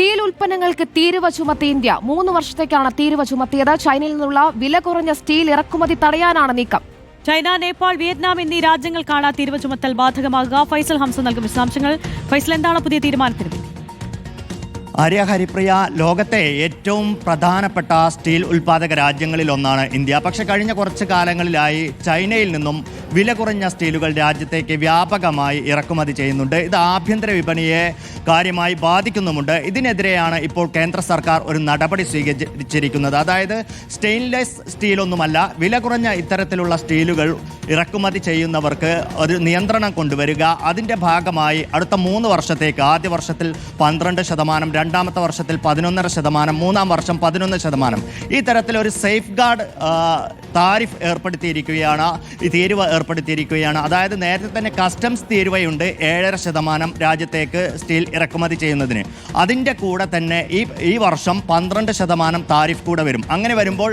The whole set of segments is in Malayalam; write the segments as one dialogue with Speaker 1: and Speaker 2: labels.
Speaker 1: സ്റ്റീൽ ഉൽപ്പന്നങ്ങൾക്ക് തീരുവ ചുമത്തി ഇന്ത്യ 3 വർഷത്തേക്കാണ് തീരുവ ചുമത്തിയത്. ചൈനയിൽ നിന്നുള്ള വില കുറഞ്ഞ സ്റ്റീൽ ഇറക്കുമതി തടയാനാണ് നീക്കം.
Speaker 2: ചൈന, നേപ്പാൾ, വിയറ്റ്നാം എന്നീ രാജ്യങ്ങൾക്കാണ് തീരുവ ചുമത്തൽ ബാധകമാകുക. ഫൈസൽ ഹംസ നൽകും വിശദാംശങ്ങൾ. ഫൈസൽ, എന്താണ് പുതിയ തീരുമാനത്തിന്?
Speaker 3: ആര്യ ഹരിപ്രിയ, ലോകത്തെ ഏറ്റവും പ്രധാനപ്പെട്ട സ്റ്റീൽ ഉൽപ്പാദക രാജ്യങ്ങളിൽ ഒന്നാണ് ഇന്ത്യ. പക്ഷേ കഴിഞ്ഞ കുറച്ച് കാലങ്ങളിലായി ചൈനയിൽ നിന്നും വില കുറഞ്ഞ സ്റ്റീലുകൾ രാജ്യത്തേക്ക് വ്യാപകമായി ഇറക്കുമതി ചെയ്യുന്നുണ്ട്. ഇത് ആഭ്യന്തര വിപണിയെ കാര്യമായി ബാധിക്കുന്നുമുണ്ട്. ഇതിനെതിരെയാണ് ഇപ്പോൾ കേന്ദ്ര സർക്കാർ ഒരു നടപടി സ്വീകരിച്ചിരിക്കുന്നത്. അതായത് സ്റ്റെയിൻലെസ് സ്റ്റീലൊന്നുമല്ല, വില കുറഞ്ഞ ഇത്തരത്തിലുള്ള സ്റ്റീലുകൾ ഇറക്കുമതി ചെയ്യുന്നവർക്ക് ഒരു നിയന്ത്രണം കൊണ്ടുവരിക. അതിൻ്റെ ഭാഗമായി അടുത്ത 3 വർഷത്തേക്ക്, ആദ്യ വർഷത്തിൽ 12%, രണ്ടാമത്തെ വർഷത്തിൽ 11%, മൂന്നാം വർഷം 11%, ഈ തരത്തിലൊരു സേഫ് ഗാർഡ് താരിഫ് ഏർപ്പെടുത്തിയിരിക്കുകയാണ്, ഈ തീരുവ ഏർപ്പെടുത്തിയിരിക്കുകയാണ്. അതായത് നേരത്തെ തന്നെ കസ്റ്റംസ് തീരുവയുണ്ട് 7.5% രാജ്യത്തേക്ക് സ്റ്റീൽ ഇറക്കുമതി ചെയ്യുന്നതിന്. അതിൻ്റെ കൂടെ തന്നെ ഈ വർഷം 12% താരിഫ് കൂടെ വരും. അങ്ങനെ വരുമ്പോൾ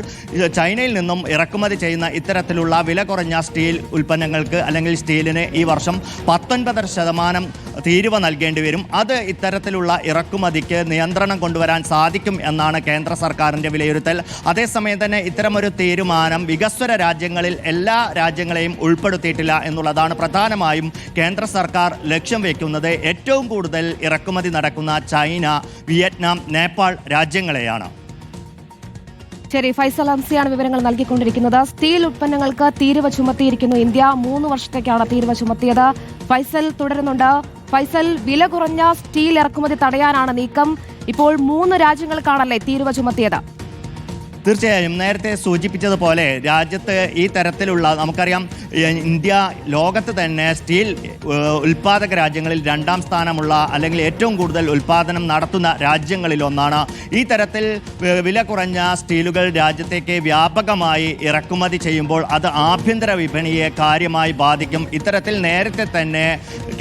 Speaker 3: ചൈനയിൽ നിന്നും ഇറക്കുമതി ചെയ്യുന്ന ഇത്തരത്തിലുള്ള വില കുറഞ്ഞ സ്റ്റീൽ ഉൽപ്പന്നങ്ങൾക്ക് അല്ലെങ്കിൽ സ്റ്റീലിന് ഈ വർഷം 19% തീരുവ നൽകേണ്ടി വരും. അത് ഇത്തരത്തിലുള്ള ഇറക്കുമതിക്ക് നിയന്ത്രണം കൊണ്ടുവരാൻ സാധിക്കും എന്നാണ് കേന്ദ്ര സർക്കാരിൻ്റെ വിലയിരുത്തൽ. അതേസമയം തന്നെ ഇത്തരമൊരു തീരുമാനം വികസ്വര രാജ്യങ്ങളിൽ എല്ലാ രാജ്യങ്ങളെയും ഉൾപ്പെടുത്തിയിട്ടില്ല എന്നുള്ളതാണ് പ്രധാനമായും കേന്ദ്ര സർക്കാർ ലക്ഷ്യം വയ്ക്കുന്നത്. ഏറ്റവും കൂടുതൽ ഇറക്കുമതി നടക്കുന്ന ചൈന, വിയറ്റ്നാം, നേപ്പാൾ രാജ്യങ്ങളെയാണ്.
Speaker 1: ശരി, ഫൈസൽ ഹംസയാണ് വിവരങ്ങൾ നൽകിക്കൊണ്ടിരിക്കുന്നത്. സ്റ്റീൽ ഉൽപ്പന്നങ്ങൾക്ക് തീരുവ ചുമത്തിയിരിക്കുന്നു ഇന്ത്യ. 3 വർഷത്തേക്കാണ് തീരുവ ചുമത്തിയത്. ഫൈസൽ തുടരുന്നുണ്ട്. ഫൈസൽ, വില കുറഞ്ഞ സ്റ്റീൽ ഇറക്കുമതി തടയാനാണ് നീക്കം. ഇപ്പോൾ 3 രാജ്യങ്ങൾക്കാണല്ലേ തീരുവ ചുമത്തിയത്?
Speaker 3: തീർച്ചയായും നേരത്തെ സൂചിപ്പിച്ചതുപോലെ രാജ്യത്ത് ഈ തരത്തിലുള്ള, നമുക്കറിയാം ഇന്ത്യ ലോകത്ത് തന്നെ സ്റ്റീൽ ഉൽപ്പാദക രാജ്യങ്ങളിൽ 2ാം സ്ഥാനമുള്ള അല്ലെങ്കിൽ ഏറ്റവും കൂടുതൽ ഉൽപ്പാദനം നടത്തുന്ന രാജ്യങ്ങളിലൊന്നാണ്. ഈ തരത്തിൽ വില കുറഞ്ഞ സ്റ്റീലുകൾ രാജ്യത്തേക്ക് വ്യാപകമായി ഇറക്കുമതി ചെയ്യുമ്പോൾ അത് ആഭ്യന്തര വിപണിയെ കാര്യമായി ബാധിക്കും. ഇത്തരത്തിൽ നേരത്തെ തന്നെ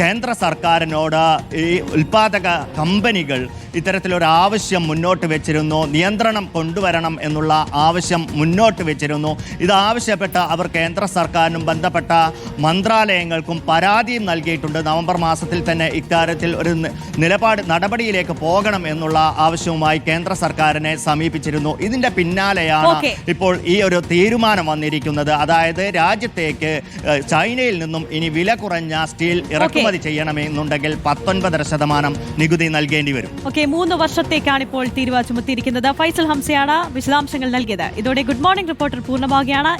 Speaker 3: കേന്ദ്ര സർക്കാരിനോട് ഈ ഉൽപ്പാദക കമ്പനികൾ ഇത്തരത്തിലൊരു ആവശ്യം മുന്നോട്ട് വെച്ചിരുന്നു. നിയന്ത്രണം കൊണ്ടുവരണം എന്നുള്ള ആവശ്യം മുന്നോട്ട് വെച്ചിരുന്നു. ഇത് ആവശ്യപ്പെട്ട് അവർ കേന്ദ്ര സർക്കാരിനും ബന്ധപ്പെട്ട മന്ത്രാലയങ്ങൾക്കും പരാതിയും നൽകിയിട്ടുണ്ട്. നവംബർ മാസത്തിൽ തന്നെ ഇക്കാര്യത്തിൽ ഒരു നടപടിയിലേക്ക് പോകണം എന്നുള്ള ആവശ്യവുമായി കേന്ദ്ര സർക്കാരിനെ സമീപിച്ചിരുന്നു. ഇതിന്റെ പിന്നാലെയാണ് ഇപ്പോൾ ഈ ഒരു തീരുമാനം വന്നിരിക്കുന്നത്. അതായത് രാജ്യത്തേക്ക് ചൈനയിൽ നിന്നും ഇനി വില കുറഞ്ഞ സ്റ്റീൽ ഇറക്കുമതി ചെയ്യണമെന്നുണ്ടെങ്കിൽ 19% നികുതി നൽകേണ്ടി വരും.
Speaker 2: 3 വർഷത്തേക്കാണ് ഇപ്പോൾ തീരുവ ചുമത്തിയിരിക്കുന്നത്. ഫൈസൽ ഹംസയാണ് വിശദാംശങ്ങൾ നൽകിയത്. ഇതോടെ ഗുഡ് മോർണിംഗ് റിപ്പോർട്ടർ പൂർണ്ണമാവുകയാണ്.